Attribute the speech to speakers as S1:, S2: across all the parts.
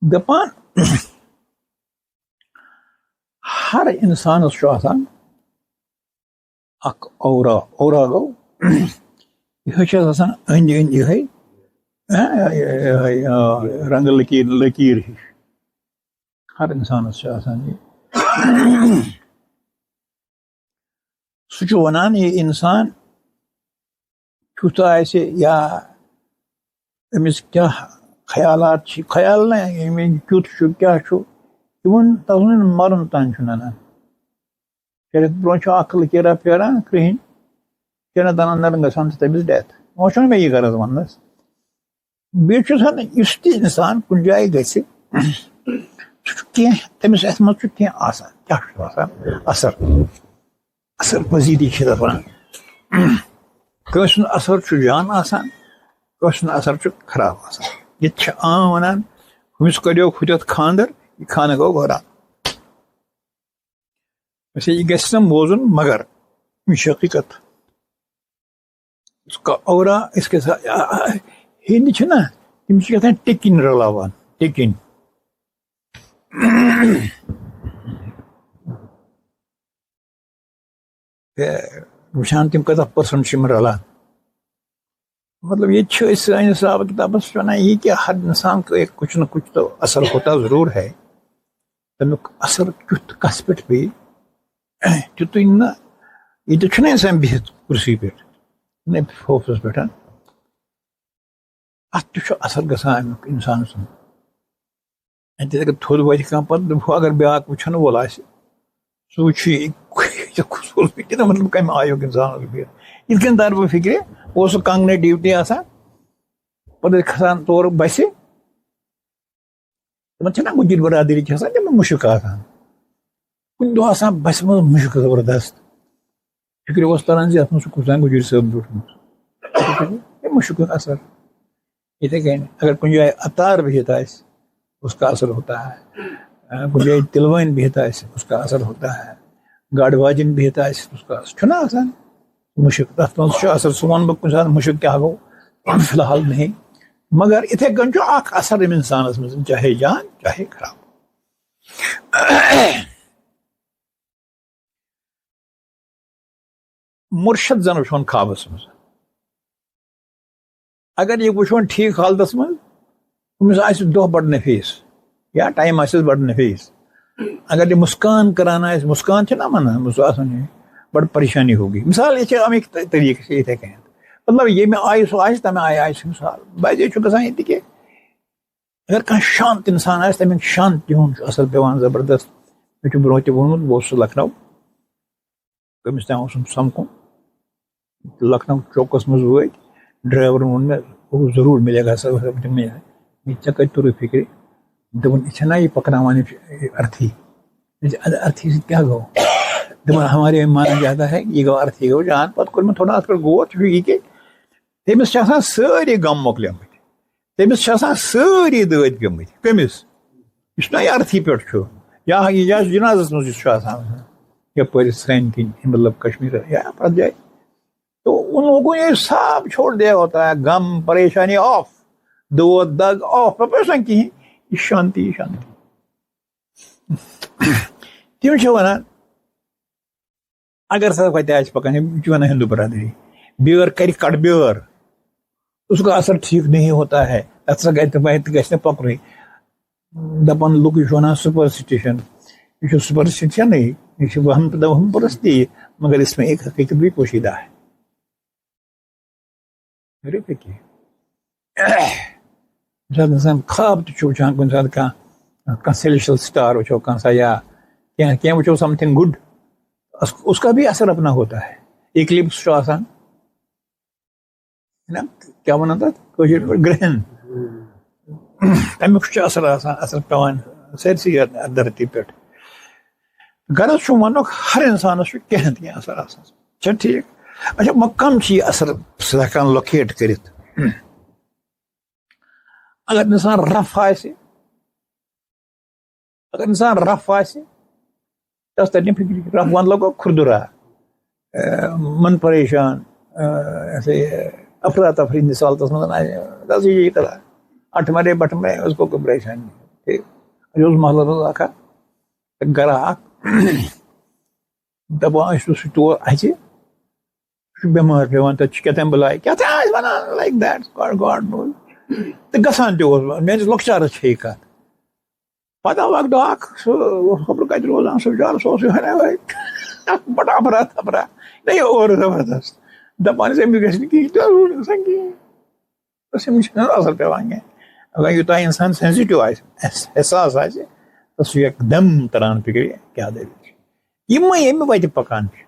S1: دپان ہر انسانس چھُ آسان اکھ اورا گو یہ چھِ آسان أنٛدۍ أنٛدۍ یِہے رنگہٕ لکیٖر ہِش ہر انسانس چھُ آسان یہِ سُہ چھُ ونان یہِ انسان کیُتھ آسہِ یا أمِس کیٛاہ خیالات چھِ خیال نہ کیُتھ چھُ کیٛاہ چھُ اِوٕن تَس مرُن تام چھُ ننان کیٛازِ برونٛہہ چھُ اکھ لکیٖرا پھیران کرٛہِنۍ کیٚنٛہہ دَنٛدن گژھان چھِ تٔمِس ڈیتھ وۄنۍ چھُنہٕ مےٚ یہِ غرض وننس بیٚیہِ چھُ آسان یُس تہِ انسان کُنہِ جایہِ گژھِ سُہ چھُ کینٛہہ تٔمِس اَتھ منٛز چھُ کینٛہہ آسان کیٛاہ چھُ آسان اثر پذیٖری چھِ تَتھ ونان کٲنٛسہِ ہُنٛد اثر چھُ جان آسان کٲنٛسہِ ہُنٛد اثر چھُ خراب آسان ییٚتہِ چھِ عام ونان ہُمِس کٔریو ہُتٮ۪تھ خانٛدر یہِ خانہٕ گوٚو غورا ویسے یہِ گژھِ نہٕ بوزُن مگر یہِ چھِ حقیٖقت اس کا اورا اس کے ساتھ ہیٚنٛدۍ چھِنہ تِم چھِ کیٛاہ تام ٹِکِنۍ رلاوان ٹِکِنۍ وٕچھان تِم کۭژاہ پٔرسنٹ چھِ یِم رلان مطلب یہ سٲنِس حساب کتابس ونان یہ کہ ہر انسان کا ایک کچھ نہ کچھ تو اثر ہوتا ضرور ہے تمیک اثر کیُتھ کس پہ پی تیُتُے نہ یہ چھُنہ انسان بہت کرسی پہ فوکسس پہ اتھ تہِ چھُ اثر گژھان امیُک انسان سُنٛد اتہِ اگر تھوٚد واتہِ کانٛہہ پتہٕ اگر بیاکھ وٕچھن وول آسہِ سُہ وٕچھِ مطلب کمہِ آیُک انسان اوس بِہِتھ یِتھ کٔنۍ تر بہٕ فکرِ اوس سُہ کنگنہٕ ڈیوٹی آسان پتہٕ کھسان تورٕ بسہِ تِمن چھِنہ گُجِر برادری چھِ آسان تِمن مُشک آسان کُنہِ دۄہ آسان بسہِ منٛز مُشک زبردست فکرِ اوس تران زِ اتھ منٛز چھُ کُس گُجِر صٲب بیوٗٹھمُت مُشک اثر یِتھے کٔنۍ اگر کُنہِ جایہِ اتار بِہِتھ آسہِ اس کا اثر ہوتا ہے کُنہِ جایہِ تِلوٲنۍ بِہِتھ آسہِ اس کا اثر ہوتا ہے گاڈٕ واجِنۍ بِہِتھ آسہِ اس کا اثر چھُنہ آسان مُشک تتھ منٛز چھُ اثر سُہ ونہٕ بہٕ کُنہِ ساتہٕ مُشک کیٛاہ گوٚو فی الحال نہیں مگر یِتھے کٔنۍ چھُ اکھ اثر أمۍ انسانس منٛز چاہے جان چاہے خراب مُرشد زن وٕچھون خوابس منٛز اگر یہِ وٕچھون ٹھیٖک حالتس منٛز أمِس آسہِ دۄہ بڑٕ نفیٖس یا ٹایم آسٮ۪س بڑٕ نفیٖس اگر یہِ مسکان کران آسہِ مسکان چھِنہ ونان سُہ آسان بڑٕ پریشانی ہوگی مثال یہ چھِ امیِکۍ طریٖقہٕ چھِ یِتھے کٔنۍ مطلب ییٚمہِ آیہِ سُہ آسہِ تمہِ آیہِ آسہِ مثال بعضے چھُ گژھان ییٚتہِ کہِ اگر کانٛہہ شانت انسان آسہِ تمیُک شانتی ہُنٛد چھُ اثر پیوان زبردست مےٚ چھُ برونٛہہ تہِ ووٚنمُت بہٕ اوسُس لکھنو کٔمِس تام اوسُم سمکھُن لکھنو چوکس منٛز وٲتۍ ڈرایورن ووٚن مےٚ ضروٗر مِلے گا ژےٚ کتہِ توٚرُے فکرِ دوٚپُن یہِ چھَنہ یہِ پکناوان ارتھی ارتھی سۭتۍ کیٛاہ گوٚو دپان ہمارے مانا جاتا ہے یہ گوٚو ارتھی گوٚو جان پتہٕ کوٚر مےٚ تھوڑا اتھ پٮ۪ٹھ غور چھُ یہِ کہِ تٔمِس چھِ آسان سٲری غم مۄکلیمٕتۍ تٔمِس چھِ آسان سٲری دٲدۍ پیٚمٕتۍ کٔمِس یُس نہ یہِ ارتھی پٮ۪ٹھ چھُ یا جنازس منٛز یُس چھُ آسان یپٲرۍ سانہِ کِنۍ مطلب کشمیٖر یا پرٛٮ۪تھ جایہِ تو ان لوگوں نے سب چھوڑ دیا ہوتا ہے غم پریشانی آف دود دگ آف پریشان کہین یہ شانتی تم چھِ ونان اگر سا وتہِ آسہِ پکان یہِ چھِ ونان ہندو برادری بیٲر کرِ کڑ بیٲر اس کا اثر ٹھیک نہیں ہوتا ہے اتھ سا گژھِ نہٕ پکنُے دپان لُکھ یہِ چھُ ونان سپرسٹیشن یہ سپرسٹیشن نہیں یہ وہم پرستی مگر اس میں ایک حقیقت بھی پوشیدہ ہے انسان خواب تہِ چھُ وٕچھان کُنہِ ساتہٕ کانٛہہ سیلشل سٹار وٕچھو کانٛہہ سا یا کینٛہہ وٕچھو سم تھنگ گڈ اس کا بھی اثر اپنا ہوتا ہے ایکلپس چھُ آسان کیٛاہ وَنان تتھ کٲشِر پٲٹھۍ گرہن تمیُک چھُ اثر آسان اثر پیوان سٲرسٕے یتھ دھرتی پٮ۪ٹھ غرض چھُ وننُک ہر انسانس چھُ کینٛہہ نتہٕ کینٛہہ اثر آسان چھا ٹھیٖک اچھا وۄنۍ کم چھِ یہِ اثر سُہ ہٮ۪کان لوکیٹ کٔرِتھ اگر انسان رف آسہِ تس ترِ نہٕ فکرِ رف ون لگو کھردرا من پریشان ایسے افراتفری مثال تس منٛز یہ کرا اٹھ مرے بٹ مرے اس کو کوئی پریشانی نہیں محلس اکھا گرا دپان سہ تور اچہِ بٮ۪مار پیوان تتہِ کیٛاہ بلاے کیٛاہ ونان لایک دیٹ گاڈ نوز تہٕ گژھان تہِ اوس میٲنِس لۄکچارس چھے کتھ پتہٕ آو اکھ دۄہ اکھ سُہ اوس خبر کتہِ روزان سُہ بِچارٕ سُہ اوس یِہوے بڑا افرا تفرا نہ اور زبردست دپان ٲسۍ أمِس گژھِ نہٕ کِہیٖنۍ تہِ روٗد گژھان کِہیٖنۍ بس أمِس چھُنہٕ اثر پیوان کینٛہہ اگر یوٗتاہ انسان سینسٹیو آسہِ حساس آسہِ تہٕ سُہ چھُ یکدم تران فکرِ کیٛاہ دٔلیٖل چھِ یِمے ییٚمہِ وتہِ پکان چھِ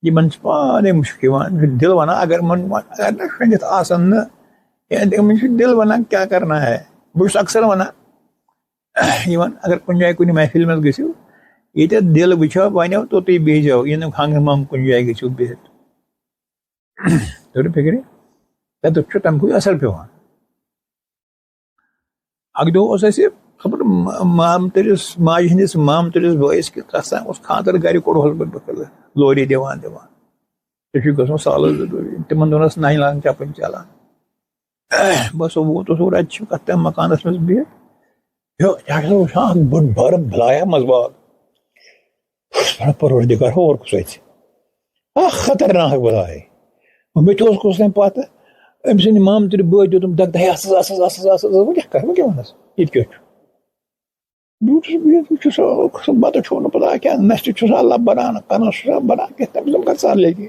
S1: یِمن چھِ پانے مُشک یِوان دل ونان اگر اگر نہٕ شۄنگِتھ آسان نہٕ یِمن چھُ دل ونان کیٛاہ کرنا ہے بہٕ چھُس اکثر ونان یِمن اگر کُنہِ جایہِ کُنہِ محفِل منٛز گٔژھِو ییٚتٮ۪تھ دل وٕچھو بنیو توٚتُے بیٖہزیو یہِ نہٕ ہنگہٕ منٛگہٕ کُنہِ جایہِ گٔژھِو بِہِتھ توٚر فِکرِ تتیتھ چھُ تمہِ کُے اثر پیوان اکھ دۄہ اوس اَسہِ خبر مامتٕرِس ماجہِ ہٕنٛدِس مامتٕرِس بٲیِس کہِ تَس تام اوس خانٛدر گرِ کوٚڑہوس بہٕ لوری دِوان ژےٚ چھُے گژھُن سالس ضروٗری تِمن دۄہن ٲس ننہِ لاگان چپٕنۍ چلان بس ووتُس اور اَتہِ چھُ کتھ تام مکانس منٛز بِہِتھ وٕچھان اکھ بٔڑ بارٕ بلایا منٛزباگ پروردِگار اور کُس اَژِ اکھ خطرناک بلاے مےٚ تہِ اوس کُس تام پتہٕ أمۍ سٕنٛدِ مامتٕرِ بٲے دیُتُم دگ دہے وۄنۍ کیٛاہ کرٕ بہٕ کیٛاہ وَنس ییٚتہِ کیٛاہ چھُ بہٕ چھُس بِہِتھ بہٕ چھُس بتہٕ کھیوٚو پتہ کیٛاہ نستہِ چھُسا لب بران کنس چھُسا بران کیٛاہ تٔمِس دوٚپ کر ژَل ییٚتہِ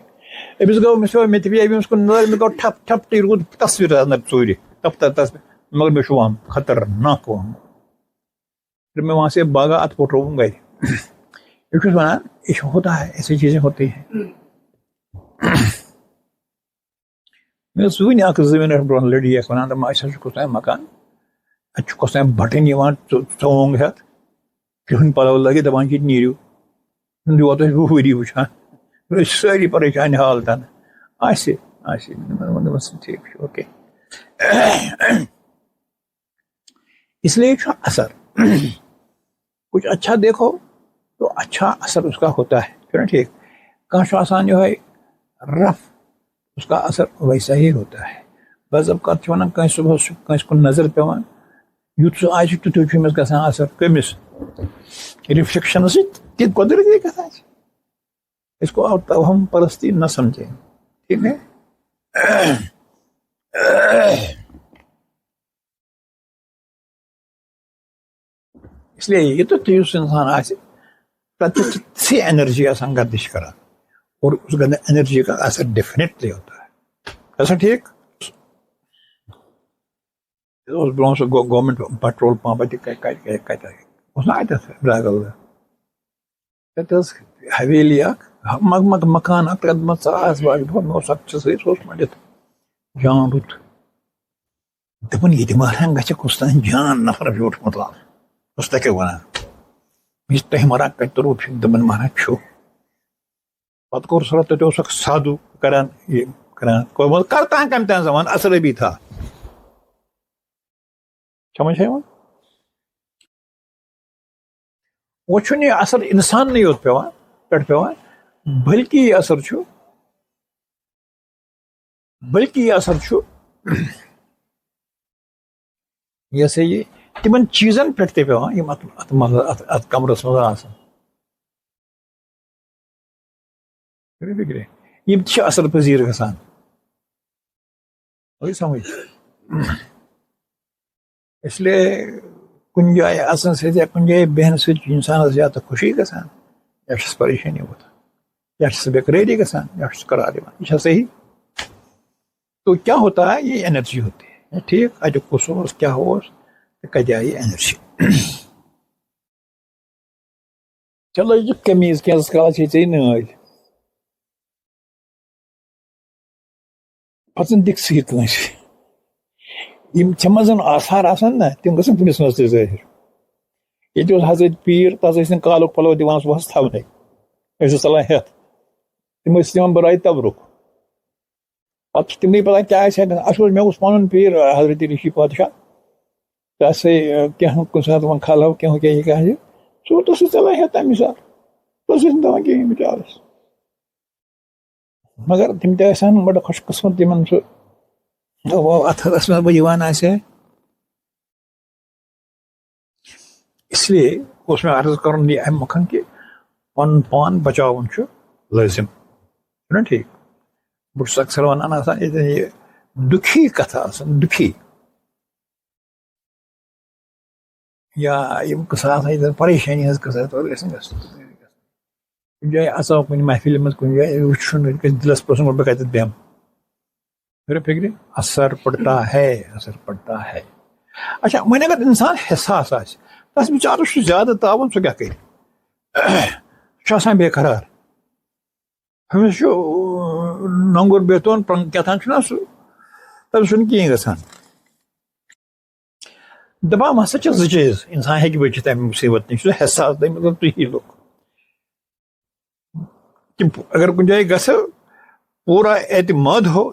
S1: أمِس گوٚو مےٚ تہِ پیٚیہِ أمِس کُن نظر مےٚ گوٚو ٹھپ ٹھپتٕے روٗد تصویٖر انٛدر ژوٗرِ مگر مےٚ چھُ وَہم خطرناک وَہم پھر میں وہاں سے بھاگا اتھ پھوٹرووُم گرِ یہ چھُس ونان یہ ہوتا ہے ایسی چیزیں ہوتی ہیں مےٚ ٲس وٕنہِ اکھ 2 مِنٹ برونٛہہ لڑی اکھ ونان دپان اَسہِ حظ چھُ کُس تام مکان اتہِ چھُ کۄس تام بٹٕنۍ یِوان ژۄنٛگ ہٮ۪تھ کرٛہُن پلو لٲگِتھ دپان چھِ ییٚتہِ نیٖرِو ووت اَسہِ 20 ؤری وٕچھان أسۍ چھِ سٲری پریشان حالتن آسہِ دوٚپمس ٹھیٖک چھُ اوکے اس لیے چھُ اثر کچھ اچھا دیکھو تو اچھا اثر اس کا ہوتا ہے چھُنہ ٹھیٖک کانٛہہ چھُ آسان یِہوے رف اس کا اثر ویسا ہی ہوتا ہے بعض اوقات چھِ ونان کٲنٛسہِ صُبحس چھُ کٲنٛسہِ کُن نظر پیوان یُتھ سُہ آسہِ تیُتھُے چھُ أمِس گژھان اثر کٔمِس رِفلیکشن سۭتۍ تہِ قۄدرتی گژھان چھِ اس کو آپ توہم پرستی نہ سمجھیں ٹھیک ہے اس لیے یوٚتَتھ یُس انسان آسہِ تتٮ۪تھ چھِ تِژھٕے انرجی آسان گردش کران اور اس انرجی کا اثر ڈیفینیٹلی ہوتا ہے ایسا ٹھیک برونٛہہ سُہ گورمنٹ پیٹرول پمپ کتہِ اوس نا اتٮ۪تھ برٛاگل تتہِ ٲس حویلی اکھ مکان اکھ تتھ منٛز ژاس باغ مےٚ اوس اکھ سۭتۍ سُہ اوس مٔنڈِتھ جان رُت دپان ییٚتہِ ماران گژھِ کُس تام جان نفر بیوٗٹھمُت اوس تۄہہِ کیٛاہ ونان مےٚ چھِ تۄہہِ مران کتہِ تہٕ روٗد دپان مہراج چھُ پتہٕ کوٚر سۄ تتہِ اوس اکھ سادوٗ کران یہِ کران کرتاہ کمہِ تام زمان اثر ابھی تھا سمجھ ہے وۄنۍ وۄنۍ چھُنہٕ یہِ اثر انساننٕے یوت پیوان پٮ۪ٹھ پیوان بلکہِ یہِ اثر چھُ یہِ ہسا یہِ تِمن چیٖزن پٮ۪ٹھ تہِ پیوان یِم اتھ کمرس منٛز آسان فکرِ یِم تہِ چھِ اثر پذیٖر گژھان سمجھ اس لیے کُنہِ جایہِ اژنہٕ سۭتۍ یا کُنہِ جایہِ بیٚہنہٕ سۭتۍ چھُ انسانس یا تہٕ خوشی گژھان یا چھس پریشٲنی وۄتھان یا چھس بےقرٲری گژھان یا چھُس قرار یِوان یہ چھا صحیح تو کیا ہوتا ہے یہ انرجی ہوتی ہے ٹھیک اتیُک کُس اوس کیاہ اوس تہٕ کتہِ آیہِ یہِ انرجی چلو یہِ قمیٖض کینٛژس کالس چھے ژےٚ نٲلۍ پتہٕ دِکھ کٲنٛسہِ یِم ژےٚ منٛز آثار آسان نا تِم گژھن تٔمِس منٛز تہِ ظٲہِر ییٚتہِ اوس حضرت پیٖر تس ٲسۍ نہٕ کالُک پلو دِوان صُبحس تھاونٕے ٲسۍ ژلان ہٮ۪تھ تِم ٲسۍ دِوان برایہِ تبرُک پتہٕ چھِ تِمنٕے پتہ کیٛاہ آسہِ ہٮ۪کان اَسہِ اوس مےٚ اوس پنُن پیٖر حضرت رشی پادشاہ تہٕ ہسا کینٛہہ کُنہِ ساتہٕ وۄنۍ کھالو کینٛہہ کیٛاہ یہِ کیٛاہ سُہ اوس ژلان ہٮ۪تھ تمہِ ساتہٕ تس ٲسۍ نہٕ دِوان کِہیٖنۍ بِچارس مگر تِم تہِ ٲسۍ ہن بڑٕ خۄش قٕسمت تِمن سُہ اتھس منٛز بہٕ یِوان آسہِ لیے اس میں عرض کرن یہ اہم مکھن کہ پن پان بچاؤن چھُ لازم چھُنا ٹھیک بہٕ چھُس اکثر ونان آسان یہ دُکھی کتھا آسان دُکھی یا یم قصہٕ آسان ییٚتٮ۪ن پریشٲنی ہٕنٛز قصہٕ تورٕ گژھِ نہٕ گژھُن کُنہِ جایہِ اژو کُنہِ محفلہِ منٛز کُنہِ جایہِ وٕچھُن گژھِ دلس پرٛژھُن بہٕ کتٮ۪تھ بیٚہمہٕ پھر فکر اثر پڑتا ہے اچھا وۄنۍ اگر انسان حساس آسہِ تس بِچارس چھُ زیادٕ تاوُن سُہ کیٛاہ کرِ سُہ چھُ آسان بے قرار أمِس چھُ نۄنٛگُر بیتون کیٛاہتام چھُنا سُہ تٔمِس چھُنہٕ کِہیٖنۍ گژھان دپان ہسا چھِ زٕ چیٖز انسان ہیٚکہِ بٔچِتھ امہِ مُصیبت نِش سُہ حساس تٔمۍ مطلب تُہی لُکھ کہ اگر کُنہِ جایہِ گژھِ پورا اعتماد ہو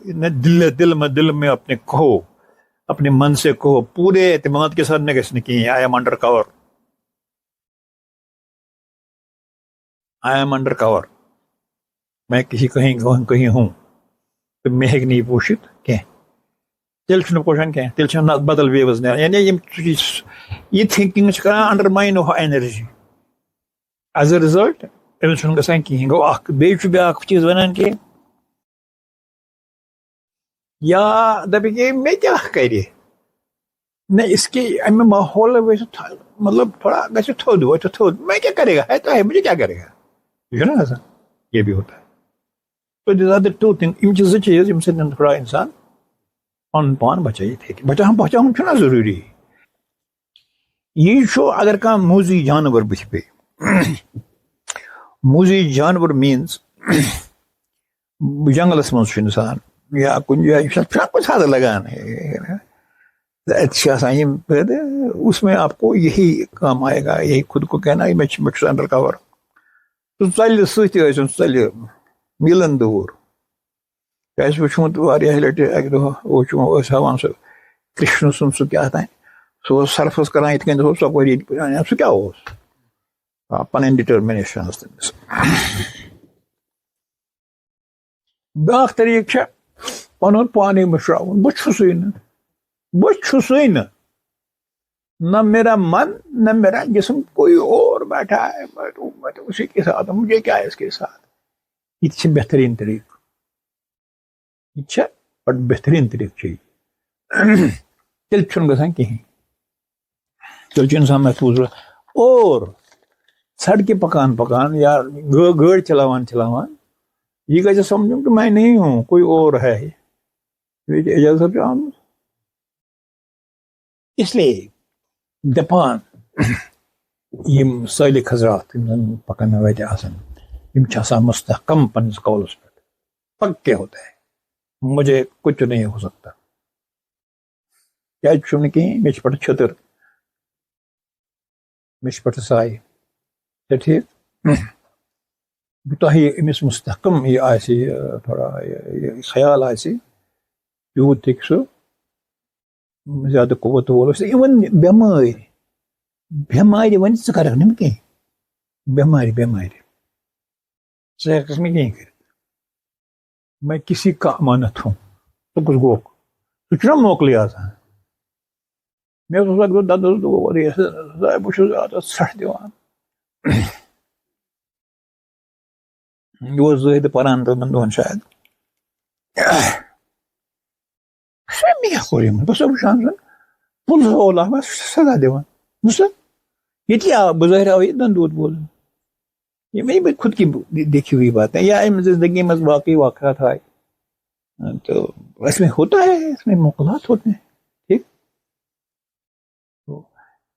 S1: دل میں اپنے کہو اپنے من سے کہو پورے اعتماد کے ساتھ نہ گژھِ نہٕ کِہیٖنۍ آئی ایم انڈر کور میں کسی کہیں ہوں تو مےٚ ہیٚکہِ نہٕ یہِ پوٗشِتھ کینٛہہ تیٚلہِ چھُنہٕ پوشان کینٛہہ تیٚلہِ چھِ بدل ویوٕز نیران یعنی یِم یہِ تھِنکِنٛگ چھِ کران انڈرماین اینرجی ایز اے رِزلٹ أمِس چھُنہٕ گژھان کِہیٖنۍ گوٚو اکھ بیٚیہِ چھُ بیاکھ چیٖز وَنان کہِ یا دپہِ کہ مےٚ کیٛاہ کرِ نہ اس کے امہِ ماحول مطلب تھوڑا گژھِ تھوٚد وۄتھِ تھوٚد میں کیا کرے گا ہے تو ہے مجھے کیا کرے گا یہ ہے نا ایسا یہ بھی ہوتا ہے تو دیز ٹو تھنگ یم چھِ زٕ چیٖز ییٚمہِ سۭتۍ تھوڑا انسان پنُن پان بچٲیِتھ ہیٚکہِ بچاوُن چھُنہ ضروٗری یی چھُ اگر کانٛہہ موٗزی جانور بٕتھِ پیٚیہِ موٗزی جانور میٖنٕز جنگلس منٛز چھُ انسان یا کُنہِ جایہِ چھُنہ کُنہِ ساتہٕ لگان اس میں آپ کو یہی کام آئے گا یہی خود کو کہنا میں چھُس انڈر کور سُہ ژَلہِ سۭتۍ ٲسِن سُہ ژَلہِ میٖلن دوٗر اَسہِ وٕچھمُت واریاہ لٹہِ اکہِ دۄہ ٲسۍ ہاوان سُہ کرشن سُنٛد سُہ کیٛاہ تام سُہ اوس سرفس کران یِتھ کٔنۍ اوس ژۄپٲری سُہ کیٛاہ اوس پنٕنۍ ڈِٹرمِنیشن ٲس تٔمِس بیاکھ طریٖقہٕ چھُ پنُن پانے مٔشراوُن بہٕ چھُسٕے نہٕ نہ میرا من نہ میرا جسم کوئی اور بیٹھا ہے میں تو اسی کے ساتھ ہوں مجھے کیا ہے اس کے ساتھ یہ چھِ بہترین طریقہ یہ چھِ بڑٕ بہترین طریقہ چھِ یہِ تیٚلہِ چھُنہٕ گژھان کِہیٖنۍ تیٚلہِ چھُ انسان محفوٗظ روزان اور سڑکہِ پکان یا گٲڑۍ چلاوان یہ گژھِ سمجھُن کہ میں نہیں ہوں کوئی اور ہے یہ اجازت چھِ آمٕژ اس لیے دپان یم سٲلِک حضرات یم زن پکن وتہِ آسان یم چھِ آسان مستحکم پننِس قولس پٮ۪ٹھ پکے ہوتے ہیں مجھے کچھ نہیں ہو سکتا کیٛازِ چھُم نہٕ کِہیٖنۍ مےٚ چھِ پٮ۪ٹھٕ چھٔتٕر مےٚ چھِ پٮ۪ٹھٕ سایہِ چھا ٹھیٖک تۄہہِ أمِس مستحکم یہِ آسہِ تھوڑا خیال آسہِ تیوٗت ہیٚکہِ سُہ زیادٕ قوت وول ٲسِتھ اِوٕن بٮ۪مارِ وۄنۍ ژٕ کرکھ نہٕ مےٚ کینٛہہ بٮ۪مارِ ژٕ ہٮ۪ککھ نہٕ کینٛہہ کٔرِتھ میں کسی کا امانت ہوں ژٕ کُس گوکھ سُہ چھُنہ موکلٕے آسان مےٚ اوس اکھ دۄہ دَدَس بہٕ چھُس اَتھ ژھٹھ دِوان یہِ اوس زٲہِد پران تِمن دۄہن شاید مےٚ کیٛاہ کوٚر یِمن بہٕ چھُسا وٕچھان زن پُلسہٕ اولا بس سزا دِوان بوٗزتھا ییٚتی آو بظٲہر آو ییٚتٮ۪ن دود بولن یہ میں خود کی دیکھی ہوئی بات ہے یا زندگی میں واقعی واقعات آئے تو اس میں ہوتا ہے اس میں موقعات ہوتے ہیں ٹھیک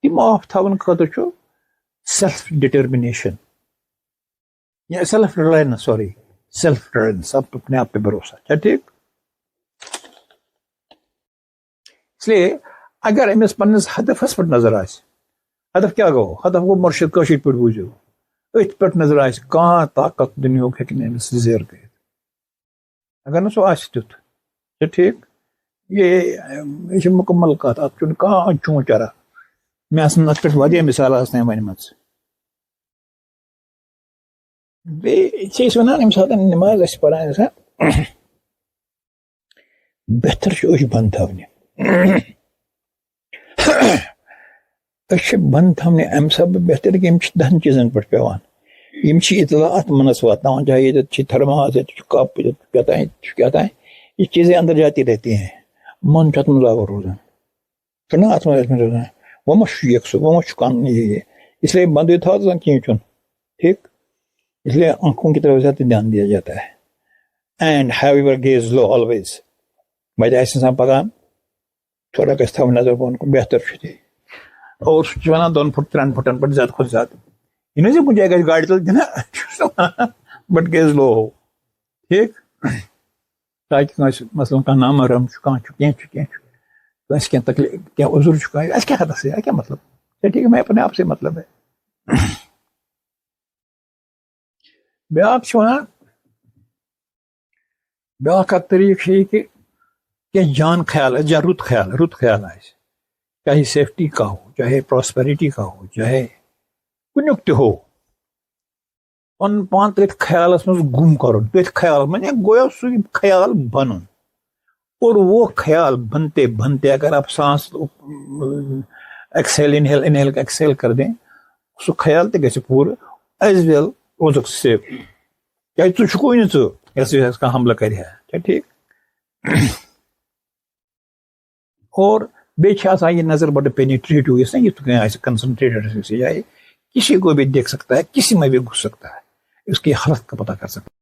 S1: تم آف تھاون خاطر چھُ سیلف ڈٹرمنیشن یا سیلف ریلائنس سیلف ریلائنس اپنے آپ پہ بھروسہ کیا ٹھیک اس لیے اگر أمِس پننس ہدفس پٮ۪ٹھ نظر آسہِ ہدف کیٛاہ گوٚو ہدف گوٚو مُرشد کٲشِر پٲٹھۍ بوٗزِو أتھۍ پٮ۪ٹھ نظر آسہِ کانٛہہ طاقت دُنیاہُک ہیٚکہِ نہٕ أمِس زیر کٔرِتھ اگر نہٕ سُہ آسہِ تیُتھ چھا ٹھیٖک یہِ چھِ مُکمل کتھ اتھ چھُنہٕ کانٛہہ چوٗ چرا مےٚ آسن اتھ پٮ۪ٹھ واریاہ مِثال آسنہِ ونِمژٕ بیٚیہِ چھِ أسۍ ونان ییٚمہِ ساتہٕ نٮ۪ماز آسہِ پران انسان بہتر چھُ أچھ بنٛد تھاونہِ بند تھمنے ام سب بہتر کہ دہن چیزن پہ پیوان اطلاعات منس واتان چاہے یہ تھرماس کپ کیا یہ چیزیں اندر جاتی رہتی ہیں من ات مزاور روزان تو نا ات روزان وہ مش یکسو وہ مش کان یہ اس لیے بند تھا کہیں چن ٹھیک اس لیے آنکھوں کی طرف زیادہ دھیان دیا جاتا ہے and have your guys love always بجائے انسان پکان تھوڑا گھس تھو نظر بون کو بہتر چھ اور ونان 2 فٹ 3 فٹن پہ زیادہ کھت زیادہ یہ نہیں کن جائے گاڑی تل دہ بٹ گیز لو ہو ٹھیک تاکہ مثلاً کھانا نامحرم کی تکلیف کیا عذر اس کیا حدث ہے کیا مطلب ٹھیک ہے میں اپنے آپ سے مطلب ہے بیاکھ ونان بیاکھ اک طریقہ یہ کہ جان خیال ہے یا رت خیال ہے چاہے سیفٹی کا ہو چاہے پراسپیرٹی کا ہو چاہے کنیک تہ ہو پن پان تھی خیالس مز گم کرن تھی خیال میں گویا سو خیال بنن اور وہ خیال بنتے بنتے اگر آپ سانس ایکسیل انہیل ایکسیل کر دیں سو خیال تہ گژھِ پورٕ ایز ویل روزک سیف کیا ژٕ چھُکوے نہٕ ژٕ یس کانٛہہ حملہٕ کرِ ہے کیا ٹھیک اور بیچ آسان یہ نظر بڑے پینیٹریٹو اس نے یہ کنسنٹریٹڈ جائے کسی کو بھی دیکھ سکتا ہے کسی میں بھی گھس سکتا ہے اس کی حالت کا پتہ کر سکتا ہے